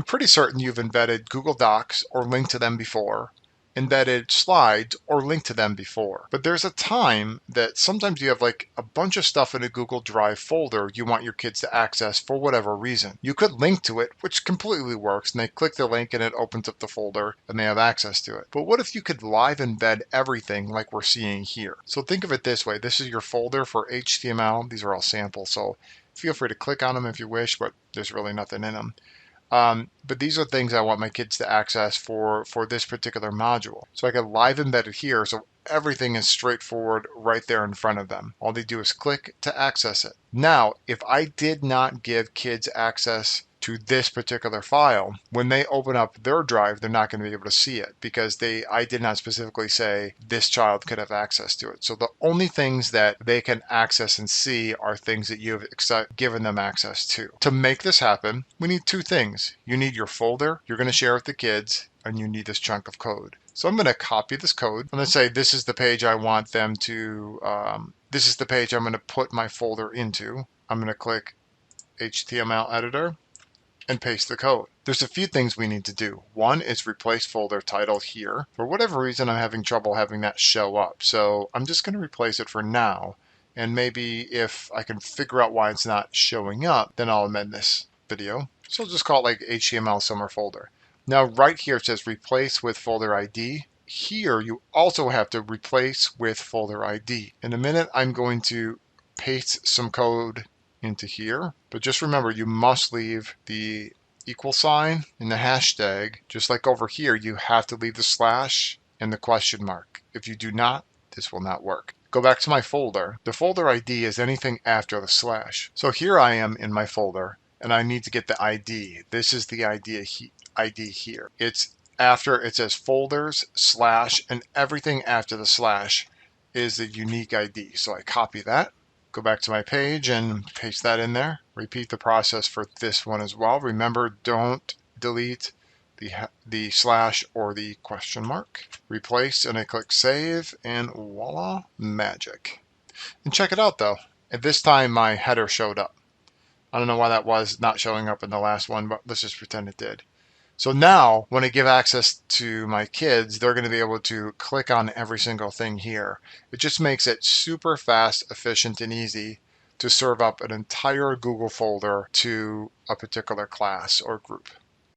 pretty certain you've embedded Google Docs or linked to them before, embedded slides or linked to them before. But there's a time that sometimes you have like a bunch of stuff in a Google Drive folder you want your kids to access for whatever reason. You could link to it, which completely works, and they click the link and it opens up the folder and they have access to it. But what if you could live embed everything like we're seeing here? So think of it this way. This is your folder for HTML. These are all samples, so feel free to click on them if you wish, but there's really nothing in them. But these are things I want my kids to access for this particular module. So I can live embed it here, so everything is straightforward right there in front of them. All they do is click to access it. Now, if I did not give kids access to this particular file, when they open up their drive, they're not going to be able to see it because I did not specifically say this child could have access to it. So the only things that they can access and see are things that you've given them access to. To make this happen, we need two things. You need your folder you're going to share with the kids, and you need this chunk of code. So I'm going to copy this code. I'm going to say this is the page I want them to, this is the page I'm going to put my folder into. I'm going to click HTML editor and paste the code. There's a few things we need to do. One is replace folder title here. For whatever reason, I'm having trouble having that show up. So I'm just going to replace it for now. And maybe if I can figure out why it's not showing up, then I'll amend this video. So I'll just call it like HTML summer folder. Now right here it says replace with folder ID. Here you also have to replace with folder ID. In a minute I'm going to paste some code into here, but just remember you must leave the equal sign in the hashtag. Just like over here, you have to leave the slash and the question mark. If you do not, this will not work. Go back to my folder. The folder ID is anything after the slash. So here I am in my folder and I need to get the ID. This is the ID here. It's after it says folders, slash, and everything after the slash is the unique ID. So I copy that. Go back to my page and paste that in there. Repeat the process for this one as well. Remember, don't delete the slash or the question mark. Replace, and I click save, and voila, magic. And check it out though. At this time, my header showed up. I don't know why that was not showing up in the last one, but let's just pretend it did. So now when I give access to my kids, they're going to be able to click on every single thing here. It just makes it super fast, efficient, and easy to serve up an entire Google folder to a particular class or group.